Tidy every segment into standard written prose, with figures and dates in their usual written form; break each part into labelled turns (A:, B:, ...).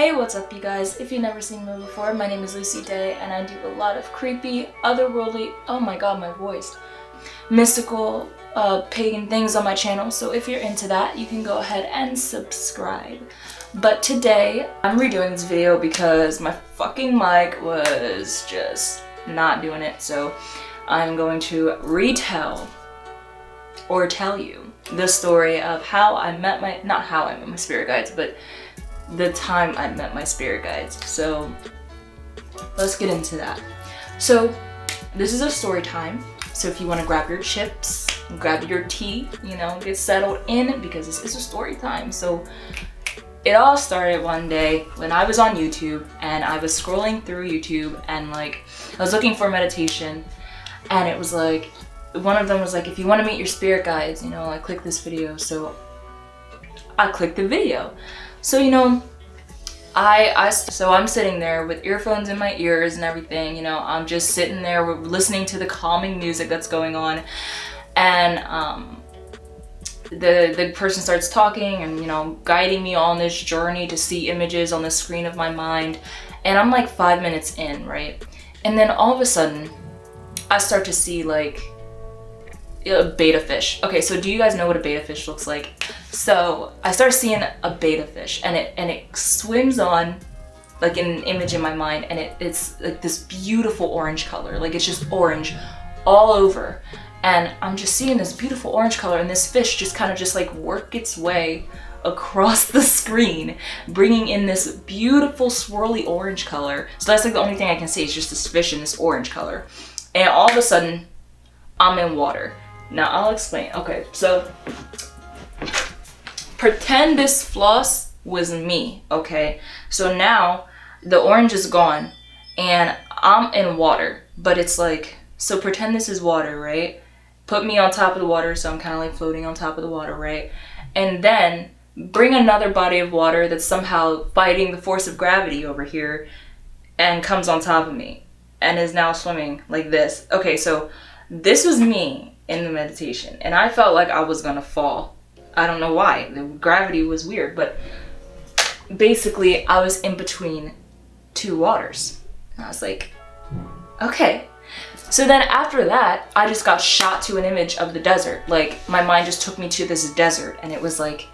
A: Hey, what's up you guys? If you've never seen me before, my name is Lucy Day and I do a lot of creepy, otherworldly, oh my god my voice, mystical, pagan things on my channel, so if you're into that, you can go ahead and subscribe. But today, I'm redoing this video because my fucking mic was just not doing it, so I'm going to retell, or tell you, the story of how I met my, not how I met my spirit guides, but the time I met my spirit guides. So let's get into that. So this is a story time. So if you want to grab your chips, grab your tea, you know, get settled in because this is a story time. So it all started one day when I was on YouTube and I was scrolling through YouTube and like I was looking for meditation and it was like one of them was like, if you want to meet your spirit guides, you know, like click this video. So I clicked the video. So, you know, so I'm sitting there with earphones in my ears and everything, you know, I'm just sitting there listening to the calming music that's going on, and the person starts talking and, you know, guiding me on this journey to see images on the screen of my mind, and I'm like 5 minutes in, right? And then all of a sudden, I start to see like a betta fish. Okay, so do you guys know what a betta fish looks like? So I start seeing a betta fish and it swims on like in an image in my mind, and it's like this beautiful orange color, like it's just orange all over, and I'm just seeing this beautiful orange color, and this fish just kind of just like work its way across the screen, bringing in this beautiful swirly orange color. So that's like the only thing I can see is just this fish in this orange color, and all of a sudden I'm in water. Now I'll explain. Okay, so pretend this floss was me, okay? So now the orange is gone and I'm in water, but it's like, so pretend this is water, right? Put me on top of the water, so I'm kind of like floating on top of the water, right? And then bring another body of water that's somehow fighting the force of gravity over here and comes on top of me and is now swimming like this. Okay, so this was me in the meditation, and I felt like I was gonna fall. I don't know why. The gravity was weird, but basically I was in between two waters. And I was like, okay. So then after that, I just got shot to an image of the desert. Like my mind just took me to this desert, and it was like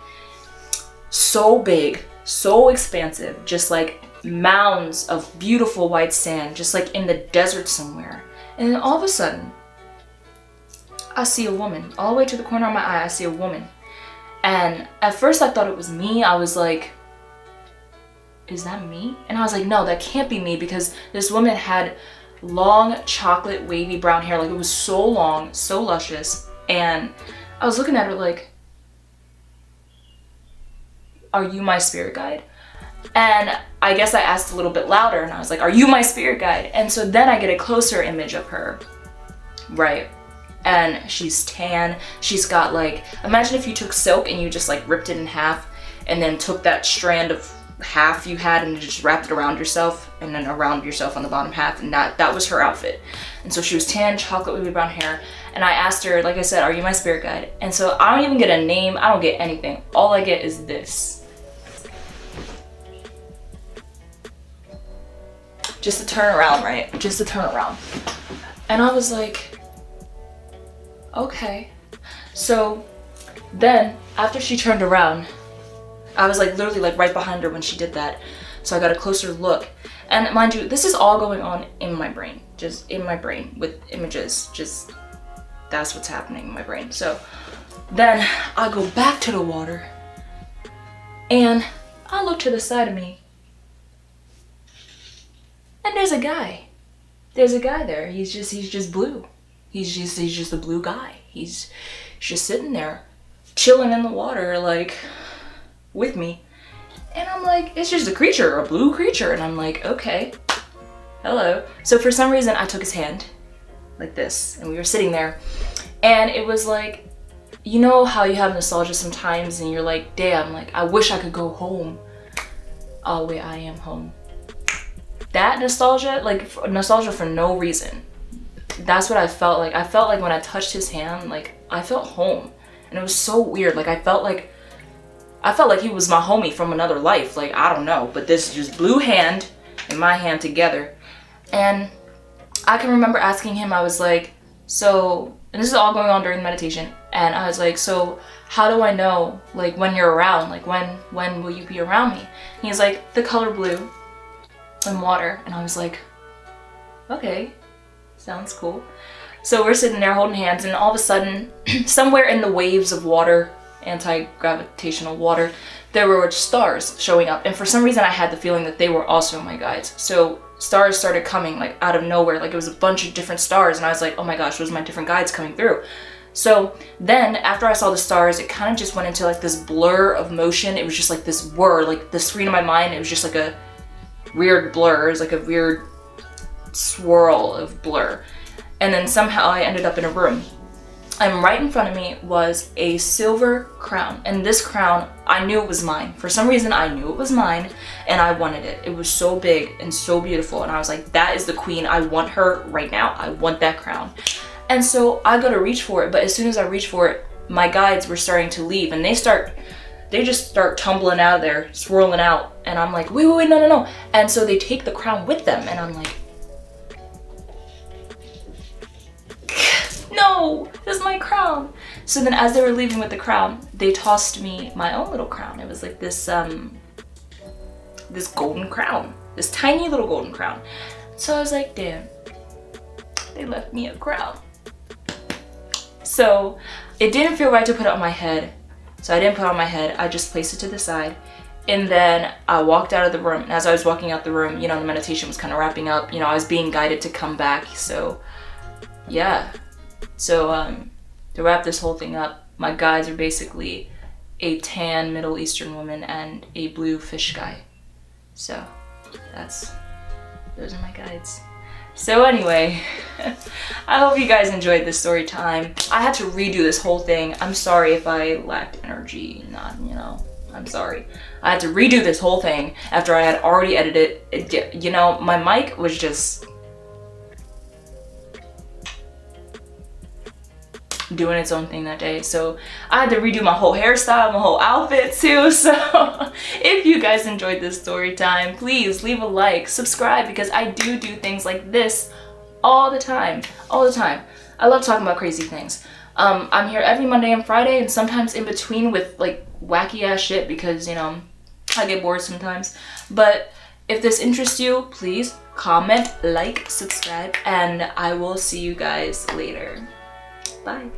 A: so big, so expansive, just like mounds of beautiful white sand, just like in the desert somewhere. And then all of a sudden, I see a woman. All the way to the corner of my eye, I see a woman. And at first I thought it was me. I was like, is that me? And I was like, no, that can't be me, because this woman had long chocolate wavy brown hair. Like it was so long, so luscious. And I was looking at her like, are you my spirit guide? And I guess I asked a little bit louder and I was like, are you my spirit guide? And so then I get a closer image of her, right? And she's tan. She's got like, imagine if you took silk and you just like ripped it in half and then took that strand of half you had and just wrapped it around yourself and then around yourself on the bottom half, and that was her outfit. And so she was tan, chocolate wavy brown hair, and I asked her, like I said, are you my spirit guide? And so I don't even get a name, I don't get anything. All I get is this. Just to turn around, right? Just to turn around. And I was like, okay. So then after she turned around, I was like literally like right behind her when she did that. So I got a closer look. And mind you, this is all going on in my brain, just in my brain with images. Just that's what's happening in my brain. So then I go back to the water and I look to the side of me and there's a guy. There's a guy there. He's just blue. He's just a blue guy. He's just sitting there, chilling in the water, like, with me. And I'm like, it's just a creature, a blue creature. And I'm like, okay, hello. So for some reason, I took his hand, like this, and we were sitting there. And it was like, you know how you have nostalgia sometimes, and you're like, damn, like, I wish I could go home. Oh, wait, I am home. That nostalgia, like, nostalgia for no reason. That's what I felt like. I felt like when I touched his hand, like I felt home, and it was so weird. Like I felt like I felt like he was my homie from another life. Like, I don't know, but this just blue hand and my hand together. And I can remember asking him, I was like, so, and this is all going on during meditation, and I was like, so how do I know, like, when you're around? Like, when will you be around me? And he's like, the color blue and water. And I was like, okay, sounds cool. So we're sitting there holding hands, and all of a sudden, somewhere in the waves of water, anti-gravitational water, there were stars showing up. And for some reason, I had the feeling that they were also my guides. So stars started coming like out of nowhere. Like, it was a bunch of different stars, and I was like, oh my gosh, those are my different guides coming through. So then after I saw the stars, it kind of just went into like this blur of motion. It was just like this whir, like the screen of my mind. It was just like a weird blur. It was like a weird swirl of blur. And then somehow I ended up in a room. And right in front of me was a silver crown. And this crown, I knew it was mine. For some reason, I knew it was mine, and I wanted it. It was so big and so beautiful. And I was like, that is the queen. I want her right now. I want that crown. And so I go to reach for it. But as soon as I reach for it, my guides were starting to leave. And they just start tumbling out of there, swirling out. And I'm like, wait, no. And so they take the crown with them. And I'm like, no, this is my crown. So then as they were leaving with the crown, they tossed me my own little crown. It was like this this golden crown, this tiny little golden crown. So I was like, damn, they left me a crown. So it didn't feel right to put it on my head. So I didn't put it on my head. I just placed it to the side. And then I walked out of the room. And as I was walking out the room, you know, the meditation was kind of wrapping up. You know, I was being guided to come back. So yeah. So to wrap this whole thing up, my guides are basically a tan Middle Eastern woman and a blue fish guy. So those are my guides. So anyway, I hope you guys enjoyed this story time. I had to redo this whole thing. I'm sorry if I lacked energy, I'm sorry. I had to redo this whole thing after I had already edited it. You know, my mic was just doing its own thing that day, so I had to redo my whole hairstyle, my whole outfit too. So if you guys enjoyed this story time, please leave a like, subscribe, because I do things like this all the time. I love talking about crazy things. I'm here every Monday and Friday, and sometimes in between with like wacky ass shit, because, you know, I get bored sometimes. But if this interests you, please comment, like, subscribe, and I will see you guys later. Bye.